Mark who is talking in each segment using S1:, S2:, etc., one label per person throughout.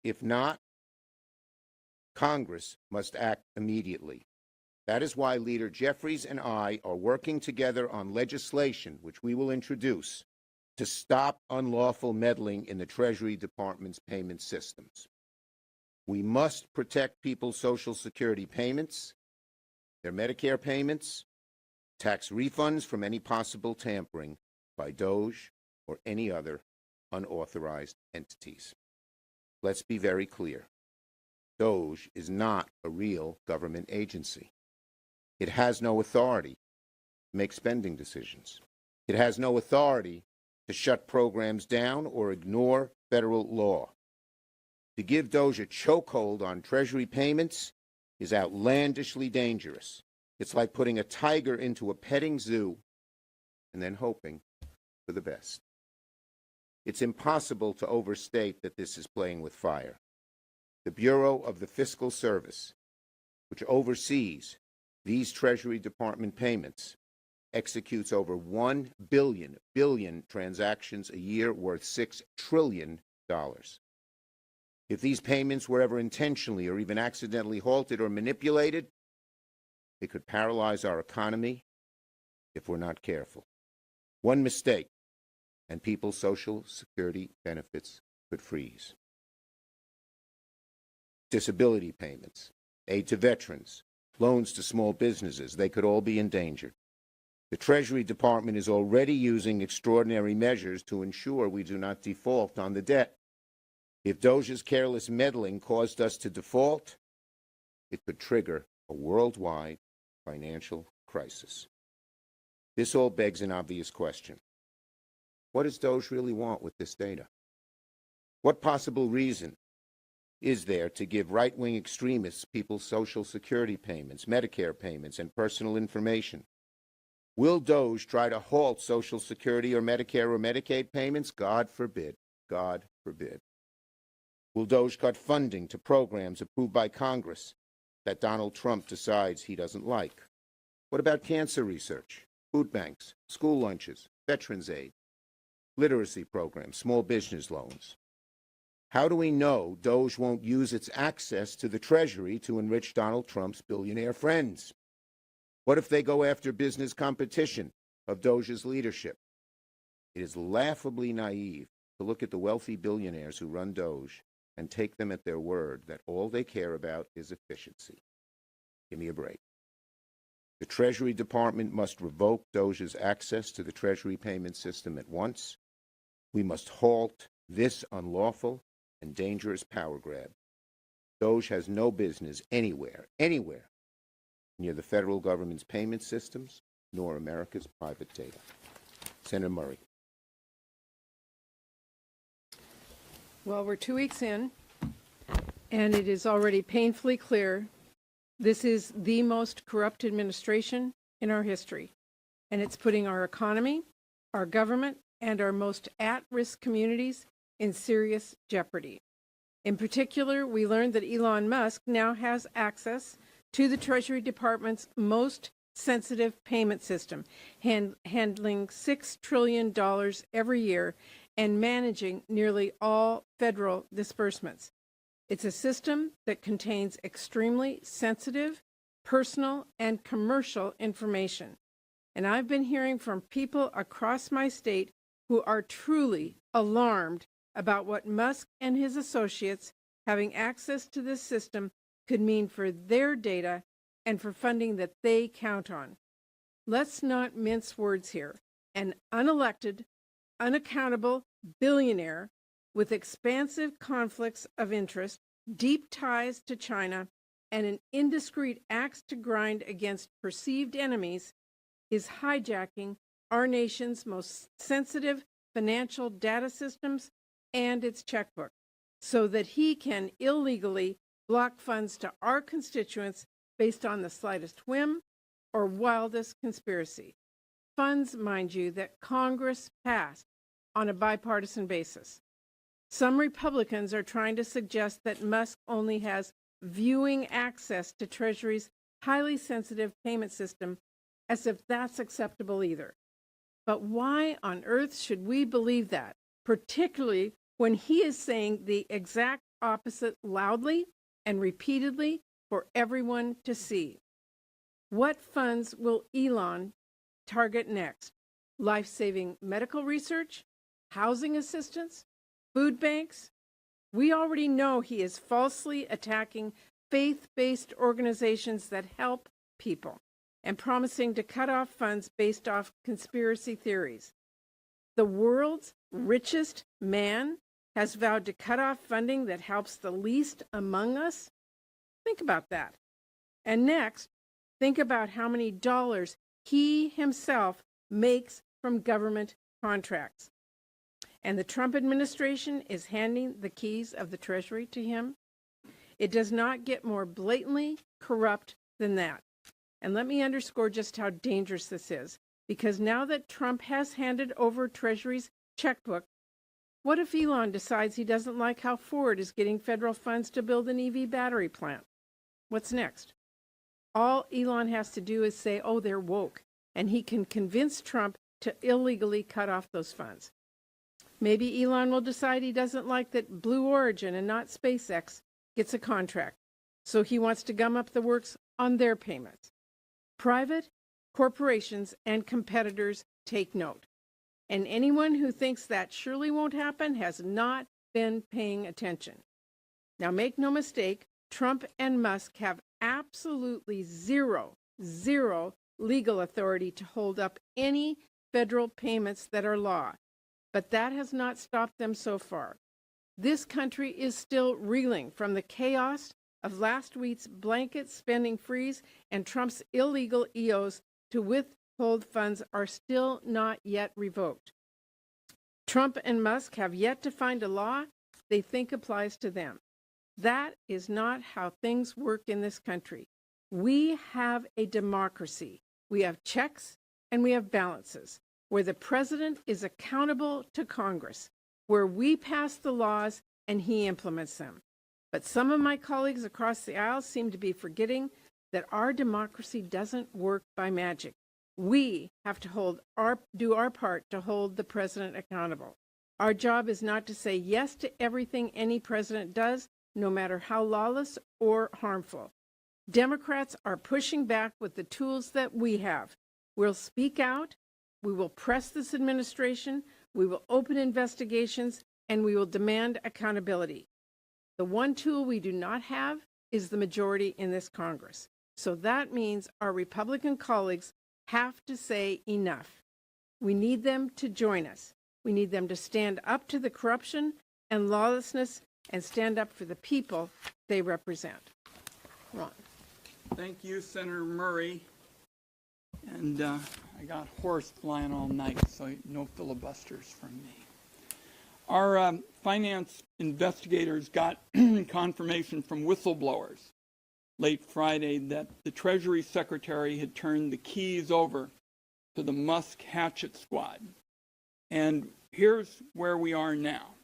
S1: If not, Congress must act immediately. That is why Leader Jeffries and I are working together on legislation, which we will introduce, to stop unlawful meddling in the Treasury Department's payment systems. We must protect people's Social Security payments, their Medicare payments, tax refunds from any possible tampering by DOJ or any other unauthorized entities. Let's be very clear. DOJ is not a real government agency. It has no authority to make spending decisions. It has no authority to shut programs down or ignore federal law. To give DOJ a chokehold on Treasury payments is outlandishly dangerous. It's like putting a tiger into a petting zoo and then hoping for the best. It's impossible to overstate that this is playing with fire. The Bureau of the Fiscal Service, which oversees these Treasury Department payments, executes over 1 billion transactions a year worth $6 trillion. If these payments were ever intentionally or even accidentally halted or manipulated, it could paralyze our economy if we're not careful. One mistake, and people's Social Security benefits could freeze. Disability payments, aid to veterans, loans to small businesses, they could all be endangered. The Treasury Department is already using extraordinary measures to ensure we do not default on the debt. If DOJ's careless meddling caused us to default, it could trigger a worldwide financial crisis. This all begs an obvious question. What does DOJ really want with this data? What possible reason is there to give right-wing extremists people's Social Security payments, Medicare payments, and personal information? Will DOJ try to halt Social Security or Medicare or Medicaid payments? God forbid. God forbid. Will DOJ cut funding to programs approved by Congress that Donald Trump decides he doesn't like? What about cancer research, food banks, school lunches, veterans aid, literacy programs, small business loans? How do we know DOJ won't use its access to the Treasury to enrich Donald Trump's billionaire friends? What if they go after business competition of DOJ's leadership? It is laughably naive to look at the wealthy billionaires who run DOJ and take them at their word that all they care about is efficiency. Give me a break. The Treasury Department must revoke DOJ's access to the Treasury payment system at once. We must halt this unlawful and dangerous power grab. DOJ has no business anywhere near the federal government's payment systems, nor America's private data. Senator Murray.
S2: Well, we're 2 weeks in, and it is already painfully clear this is the most corrupt administration in our history, and it's putting our economy, our government, and our most at-risk communities in serious jeopardy. In particular, we learned that Elon Musk now has access to the Treasury Department's most sensitive payment system, handling $6 trillion every year and managing nearly all federal disbursements. It's a system that contains extremely sensitive, personal, and commercial information. And I've been hearing from people across my state who are truly alarmed about what Musk and his associates having access to this system could mean for their data and for funding that they count on. Let's not mince words here. An unelected, unaccountable billionaire with expansive conflicts of interest, deep ties to China, and an indiscreet axe to grind against perceived enemies is hijacking our nation's most sensitive financial data systems and its checkbook so that he can illegally block funds to our constituents based on the slightest whim or wildest conspiracy. Funds, mind you, that Congress passed on a bipartisan basis. Some Republicans are trying to suggest that Musk only has viewing access to Treasury's highly sensitive payment system, as if that's acceptable either. But why on earth should we believe that, particularly when he is saying the exact opposite loudly and repeatedly for everyone to see. What funds will Elon target next? Life-saving medical research? Housing assistance? Food banks? We already know he is falsely attacking faith-based organizations that help people and promising to cut off funds based off conspiracy theories. The world's richest man has vowed to cut off funding that helps the least among us? Think about that. And next, think about how many dollars he himself makes from government contracts. And the Trump administration is handing the keys of the Treasury to him. It does not get more blatantly corrupt than that. And let me underscore just how dangerous this is, because now that Trump has handed over Treasury's checkbook, what if Elon decides he doesn't like how Ford is getting federal funds to build an EV battery plant? What's next? All Elon has to do is say, oh, they're woke, and he can convince Trump to illegally cut off those funds. Maybe Elon will decide he doesn't like that Blue Origin and not SpaceX gets a contract, so he wants to gum up the works on their payments. Private corporations and competitors take note. And anyone who thinks that surely won't happen has not been paying attention. Now, make no mistake, Trump and Musk have absolutely zero legal authority to hold up any federal payments that are law. But that has not stopped them so far. This country is still reeling from the chaos of last week's blanket spending freeze, and Trump's illegal EOs to withhold funds are still not yet revoked. Trump and Musk have yet to find a law they think applies to them. That is not how things work in this country. We have a democracy. We have checks and we have balances, where the president is accountable to Congress, where we pass the laws and he implements them. But some of my colleagues across the aisle seem to be forgetting that our democracy doesn't work by magic. We have to do our part to hold the president accountable. Our job is not to say yes to everything any president does, no matter how lawless or harmful. Democrats are pushing back with the tools that we have. We'll speak out, we will press this administration, we will open investigations, and we will demand accountability. The one tool we do not have is the majority in this Congress. So that means our Republican colleagues have to say enough. We need them to join us. We need them to stand up to the corruption and lawlessness and stand up for the people they represent. Ron.
S3: Thank you, Senator Murray. And I got horse flying all night, so no filibusters from me. Our finance investigators got confirmation from whistleblowers late Friday that the Treasury Secretary had turned the keys over to the Musk hatchet squad. And here's where we are now.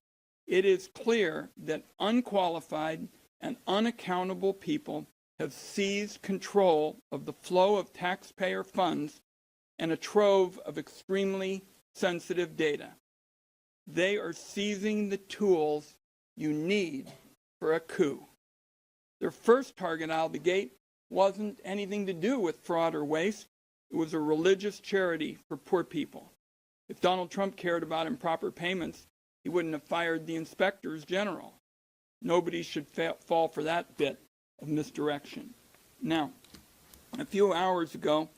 S3: It is clear that unqualified and unaccountable people have seized control of the flow of taxpayer funds and a trove of extremely sensitive data. They are seizing the tools you need for a coup. Their first target out of the gate wasn't anything to do with fraud or waste. It was a religious charity for poor people. If Donald Trump cared about improper payments, he wouldn't have fired the inspectors general. Nobody should fall for that bit of misdirection. Now, a few hours ago,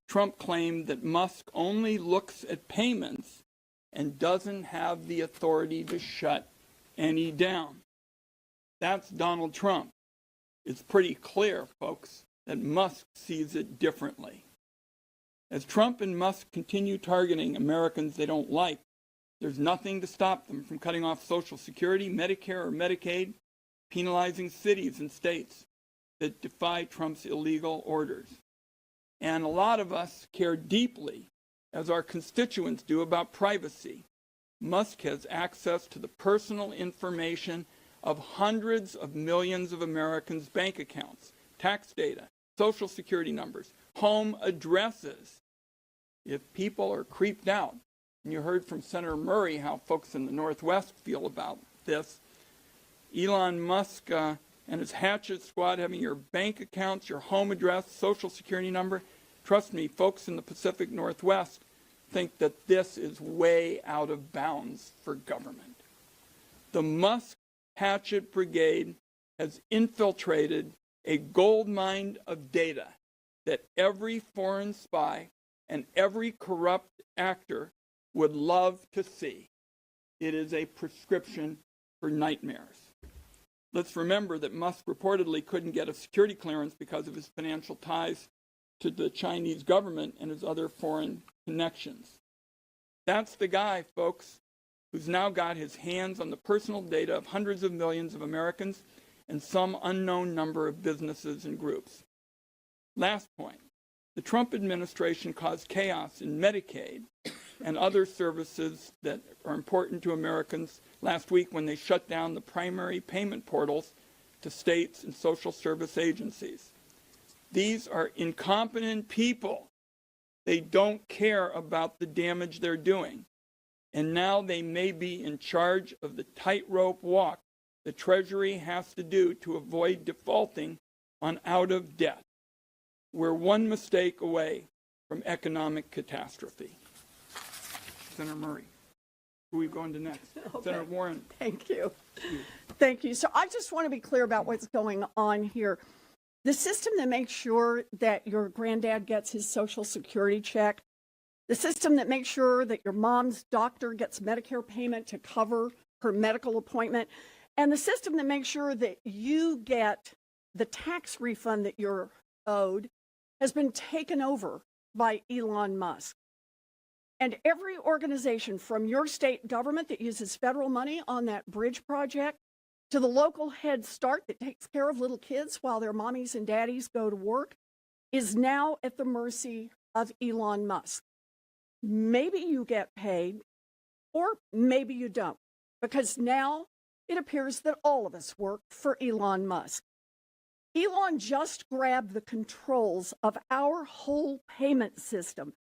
S3: Trump claimed that Musk only looks at payments and doesn't have the authority to shut any down. That's Donald Trump. It's pretty clear, folks, that Musk sees it differently. As Trump and Musk continue targeting Americans they don't like, there's nothing to stop them from cutting off Social Security, Medicare, or Medicaid, penalizing cities and states that defy Trump's illegal orders. And a lot of us care deeply, as our constituents do, about privacy. Musk has access to the personal information of hundreds of millions of Americans' bank accounts, tax data, Social Security numbers, home addresses. If people are creeped out, and you heard from Senator Murray how folks in the Northwest feel about this, Elon Musk and his hatchet squad having your bank accounts, your home address, social security number. Trust me, folks in the Pacific Northwest think that this is way out of bounds for government. The Musk hatchet brigade has infiltrated a gold mine of data that every foreign spy and every corrupt actor would love to see. It is a prescription for nightmares. Let's remember that Musk reportedly couldn't get a security clearance because of his financial ties to the Chinese government and his other foreign connections. That's the guy, folks, who's now got his hands on the personal data of hundreds of millions of Americans and some unknown number of businesses and groups. Last point, the Trump administration caused chaos in Medicaid and other services that are important to Americans last week when they shut down the primary payment portals to states and social service agencies. These are incompetent people. They don't care about the damage they're doing. And now they may be in charge of the tightrope walk the Treasury has to do to avoid defaulting on out of debt. We're one mistake away from economic catastrophe. Senator Murray, who are we going to next? Okay. Senator Warren.
S4: Thank you. Thank you. So I just want to be clear about what's going on here. The system that makes sure that your granddad gets his Social Security check, the system that makes sure that your mom's doctor gets Medicare payment to cover her medical appointment, and the system that makes sure that you get the tax refund that you're owed has been taken over by Elon Musk. And every organization from your state government that uses federal money on that bridge project to the local Head Start that takes care of little kids while their mommies and daddies go to work is now at the mercy of Elon Musk. Maybe you get paid, or maybe you don't, because now it appears that all of us work for Elon Musk. Elon just grabbed the controls of our whole payment system,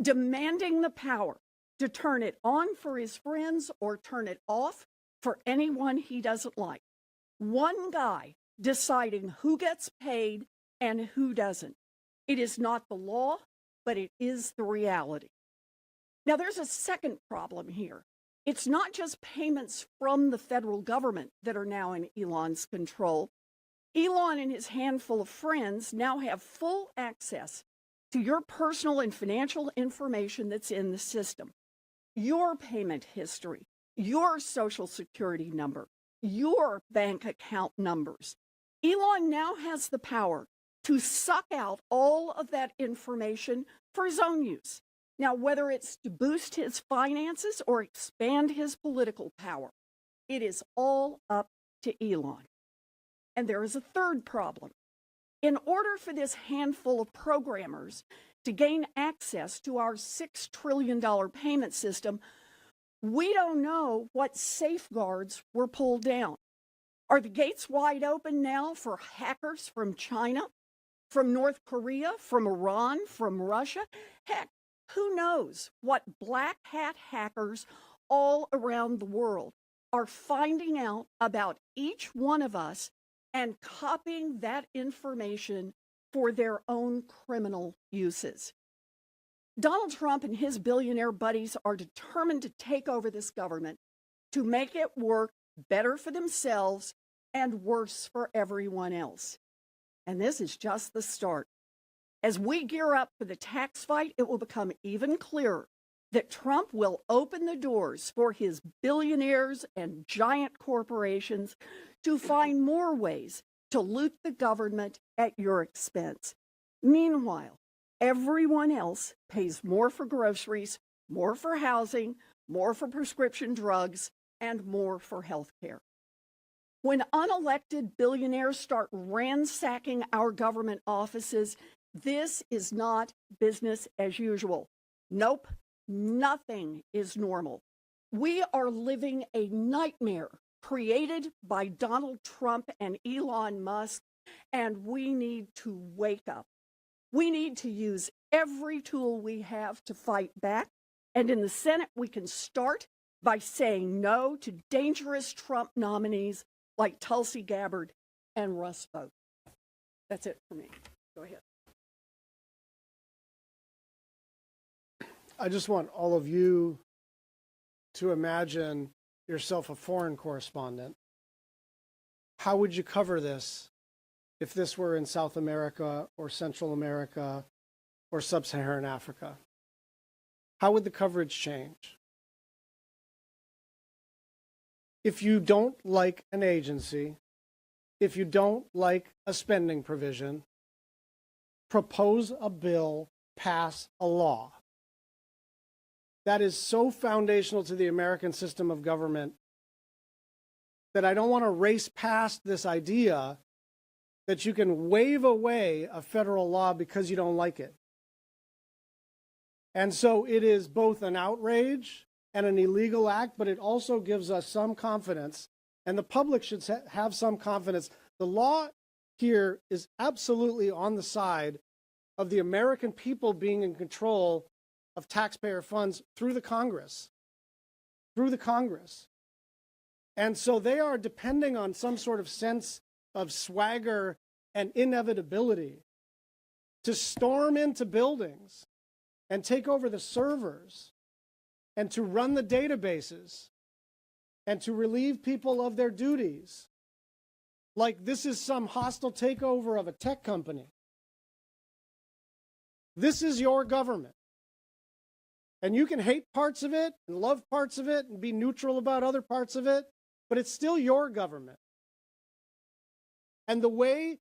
S4: demanding the power to turn it on for his friends or turn it off for anyone he doesn't like. One guy deciding who gets paid and who doesn't. It is not the law, but it is the reality. Now, there's a second problem here. It's not just payments from the federal government that are now in Elon's control. Elon and his handful of friends now have full access to your personal and financial information that's in the system. Your payment history, your social security number, your bank account numbers. Elon now has the power to suck out all of that information for his own use. Now, whether it's to boost his finances or expand his political power, it is all up to Elon. And there is a third problem. In order for this handful of programmers to gain access to our $6 trillion payment system, we don't know what safeguards were pulled down. Are the gates wide open now for hackers from China, from North Korea, from Iran, from Russia? Heck, who knows what black hat hackers all around the world are finding out about each one of us and copying that information for their own criminal uses. Donald Trump and his billionaire buddies are determined to take over this government to make it work better for themselves and worse for everyone else. And this is just the start. As we gear up for the tax fight, it will become even clearer that Trump will open the doors for his billionaires and giant corporations to find more ways to loot the government at your expense. Meanwhile, everyone else pays more for groceries, more for housing, more for prescription drugs, and more for health care. When unelected billionaires start ransacking our government offices, this is not business as usual. Nope, nothing is normal. We are living a nightmare created by Donald Trump and Elon Musk, and we need to wake up. We need to use every tool we have to fight back. And in the Senate, we can start by saying no to dangerous Trump nominees like Tulsi Gabbard and Russ Vought. That's it for me. Go ahead.
S5: I just want all of you to imagine yourself a foreign correspondent. How would you cover this if this were in South America or Central America or Sub-Saharan Africa? How would the coverage change? If you don't like an agency, if you don't like a spending provision, propose a bill, pass a law. That is so foundational to the American system of government that I don't want to race past this idea that you can wave away a federal law because you don't like it. And so it is both an outrage and an illegal act, but it also gives us some confidence, and the public should have some confidence. The law here is absolutely on the side of the American people being in control of taxpayer funds through the Congress. And so they are depending on some sort of sense of swagger and inevitability to storm into buildings and take over the servers and to run the databases and to relieve people of their duties. Like this is some hostile takeover of a tech company. This is your government. And you can hate parts of it and love parts of it and be neutral about other parts of it, but it's still your government. And the way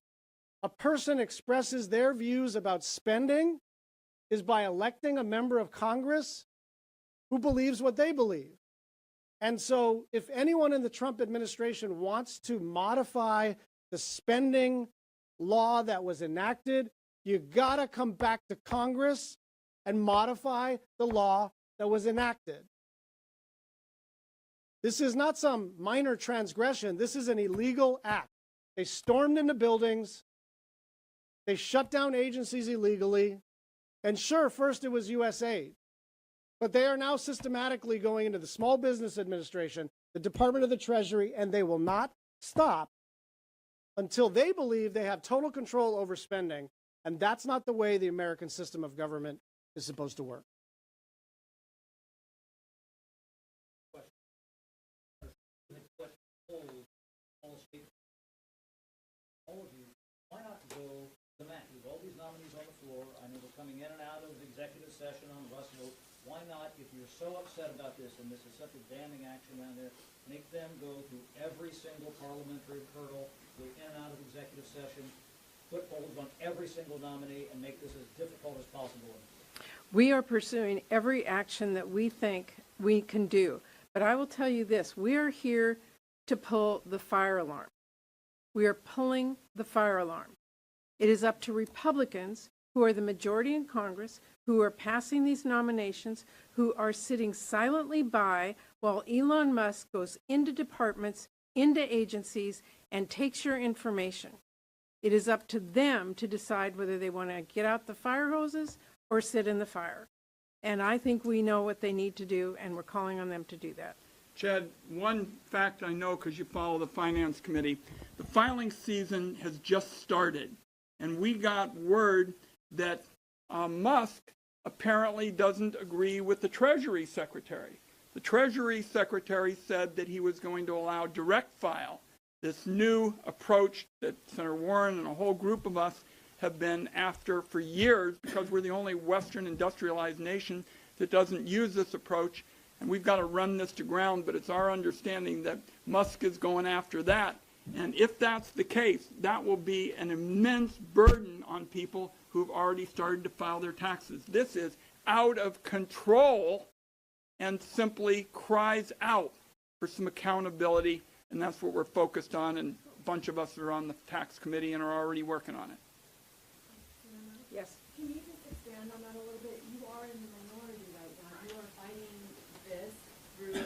S5: a person expresses their views about spending is by electing a member of Congress who believes what they believe. And so if anyone in the Trump administration wants to modify the spending law that was enacted, you gotta come back to Congress and modify the law that was enacted. This is not some minor transgression. This is an illegal act. They stormed into buildings. They shut down agencies illegally. And sure, first it was USAID. But they are now systematically going into the Small Business Administration, the Department of the Treasury, and they will not stop until they believe they have total control over spending. And that's not the way the American system of government is supposed to work.
S6: All of you, why not go to the mat? There's all these nominees on the floor. I know they're coming in and out of executive session on Russ vote. Why not, if you're so upset about this, and this is such a damning action down there, make them go through every single parliamentary hurdle, go in and out of executive session, put holds on every single nominee, and make this as difficult as possible.
S2: We are pursuing every action that we think we can do. But I will tell you this, we are here to pull the fire alarm. We are pulling the fire alarm. It is up to Republicans, who are the majority in Congress, who are passing these nominations, who are sitting silently by while Elon Musk goes into departments, into agencies, and takes your information. It is up to them to decide whether they want to get out the fire hoses or sit in the fire. And I think we know what they need to do, and we're calling on them to do that.
S3: Chad, one fact I know because you follow the Finance Committee, the filing season has just started, and we got word that Musk apparently doesn't agree with the Treasury Secretary. The Treasury Secretary said that he was going to allow direct file, this new approach that Senator Warren and a whole group of us have been after for years because we're the only Western industrialized nation that doesn't use this approach. And we've got to run this to ground, but it's our understanding that Musk is going after that. And if that's the case, that will be an immense burden on people who've already started to file their taxes. This is out of control and simply cries out for some accountability, and that's what we're focused on, and a bunch of us are on the tax committee and are already working on it.
S2: Yes.
S7: Can you just expand on that a little bit? You are in the minority right now. You are fighting this through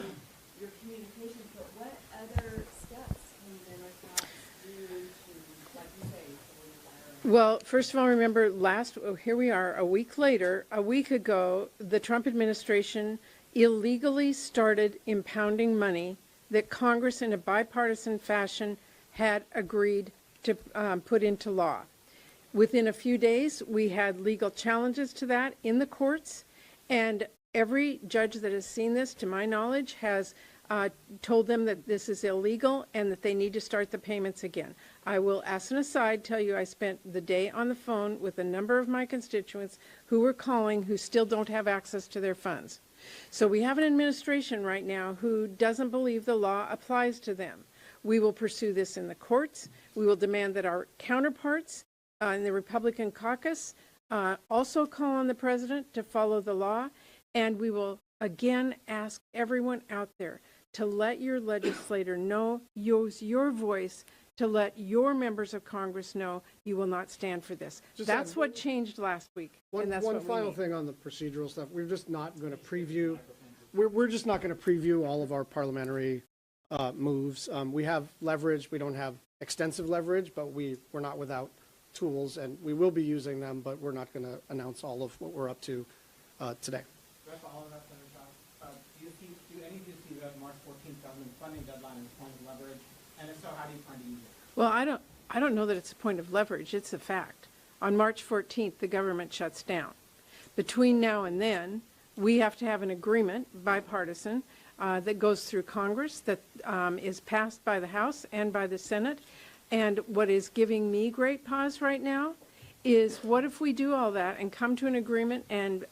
S7: your communications, but what other steps can Democrats do to, like you say, pull the fire?
S2: Well, first of all, remember here we are, a week later, a week ago, the Trump administration illegally started impounding money that Congress in a bipartisan fashion had agreed to put into law. Within a few days, we had legal challenges to that in the courts, and every judge that has seen this, to my knowledge, has told them that this is illegal and that they need to start the payments again. I will, as an aside, tell you I spent the day on the phone with a number of my constituents who were calling who still don't have access to their funds. So we have an administration right now who doesn't believe the law applies to them. We will pursue this in the courts. We will demand that our counterparts in the Republican caucus also call on the president to follow the law. And we will again ask everyone out there to let your legislator know, use your voice to let your members of Congress know you will not stand for this. That's what changed last week. And that's
S5: One final thing on the procedural stuff. We're just not going to preview. We're just not going to preview all of our parliamentary moves. We have leverage. We don't have extensive leverage, but we're not without tools, and we will be using them, but we're not going to announce all of what we're up to today.
S8: Do any of you see the March 14th government funding deadline as a point of leverage? And if so, how do you plan to use it?
S2: Well, I don't know that it's a point of leverage. It's a fact. On March 14th, the government shuts down. Between now and then, we have to have an agreement, bipartisan, that goes through Congress, that is passed by the House and by the Senate. And what is giving me great pause right now is, what if we do all that and come to an agreement and,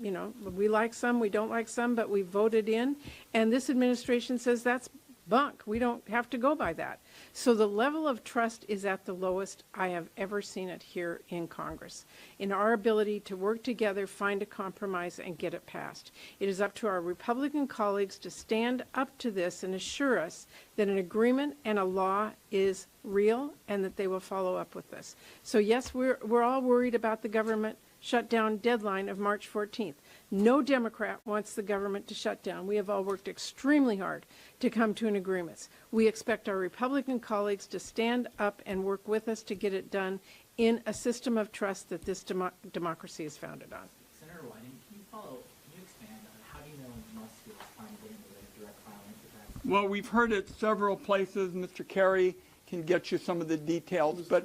S2: you know, we like some, we don't like some, but we voted in, and this administration says that's bunk. We don't have to go by that. So the level of trust is at the lowest I have ever seen it here in Congress, in our ability to work together, find a compromise, and get it passed. It is up to our Republican colleagues to stand up to this and assure us that an agreement and a law is real and that they will follow up with this. So yes, we're all worried about the government shutdown deadline of March 14th. No Democrat wants the government to shut down. We have all worked extremely hard to come to an agreement. We expect our Republican colleagues to stand up and work with us to get it done in a system of trust that this democracy is founded on.
S8: Senator Whiting, can you expand on how do you know Musk is trying to get into the direct filing for tax?
S3: Well, we've heard it several places. Mr. Kerry can get you some of the details, but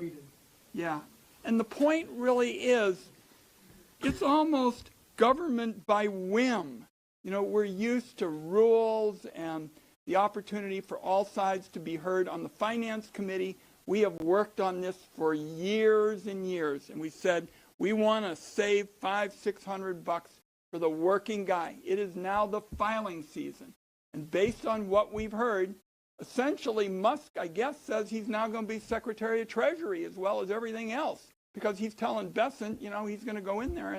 S3: yeah. And the point really is, it's almost government by whim. You know, we're used to rules and the opportunity for all sides to be heard. On the Finance Committee, we have worked on this for years and years, and we said we want to save $500-600 for the working guy. It is now the filing season, and based on what we've heard, essentially Musk, I guess, says he's now going to be Secretary of Treasury as well as everything else, because he's telling Bessent, you know, he's going to go in there.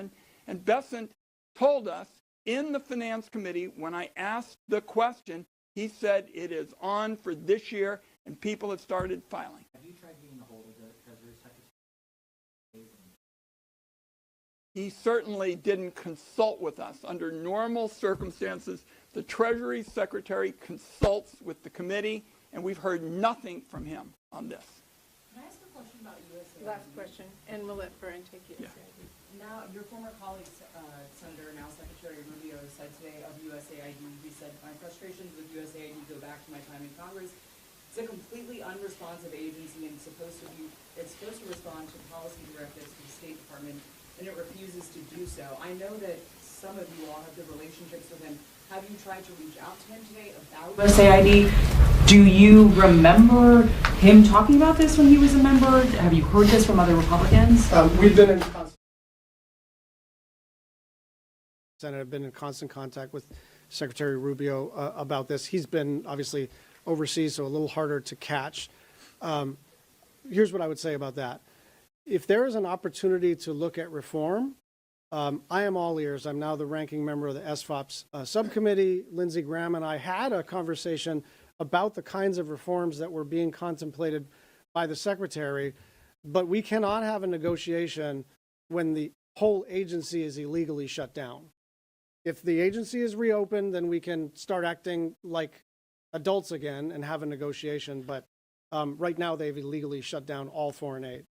S3: And Bessent told us in the Finance Committee, when I asked the question, he said it is on for this year, and people have started filing.
S8: Have you tried getting a hold of the Treasury Secretary?
S3: He certainly didn't consult with us. Under normal circumstances, the Treasury Secretary consults with the committee, and we've heard nothing from him on this.
S7: Can I ask a question about USAID?
S2: Last question, and we'll let Brian take it.
S3: Yeah.
S7: Now, your former colleague, Senator, now Secretary Rubio, said today of USAID, he said, my frustrations with USAID go back to my time in Congress. It's a completely unresponsive agency and it's supposed to respond to policy directives from the State Department, and it refuses to do so. I know that some of you all have good relationships with him. Have you tried to reach out to him today about USAID? Do you remember him talking about this when he was a member? Have you heard this from other Republicans?
S5: We've been in constant Senate. I've been in constant contact with Secretary Rubio about this. He's been obviously overseas, so a little harder to catch. Here's what I would say about that. If there is an opportunity to look at reform, I am all ears. I'm now the ranking member of the SFOPS subcommittee. Lindsey Graham and I had a conversation about the kinds of reforms that were being contemplated by the secretary, but we cannot have a negotiation when the whole agency is illegally shut down. If the agency is reopened, then we can start acting like adults again and have a negotiation, but right now they've illegally shut down all foreign aid.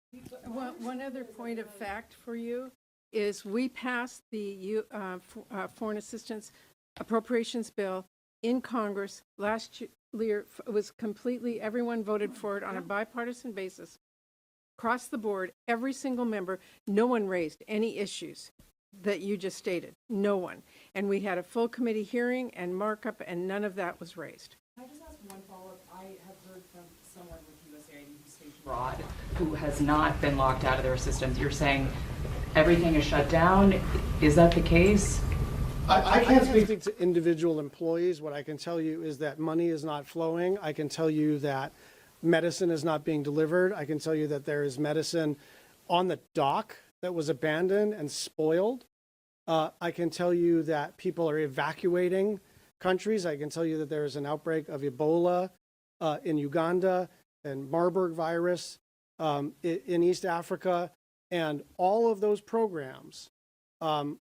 S2: One other point of fact for you is we passed the Foreign Assistance Appropriations Bill in Congress last year. It was completely, everyone voted for it on a bipartisan basis. Across the board, every single member, no one raised any issues that you just stated. No one. And we had a full committee hearing and markup, and none of that was raised.
S9: Can I just ask one follow-up? I have heard from someone with USAID who's stationed abroad who has not been locked out of their systems. You're saying everything is shut down. Is that the case?
S5: I can't speak to individual employees. What I can tell you is that money is not flowing. I can tell you that medicine is not being delivered. I can tell you that there is medicine on the dock that was abandoned and spoiled. I can tell you that people are evacuating countries. I can tell you that there is an outbreak of Ebola in Uganda and Marburg virus in East Africa. And all of those programs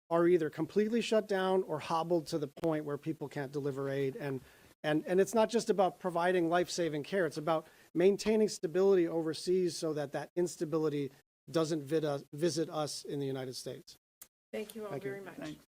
S5: are either completely shut down or hobbled to the point where people can't deliver aid. And it's not just about providing life-saving care. It's about maintaining stability overseas so that that instability doesn't visit us in the United States.
S2: Thank you all very much.
S3: Thanks.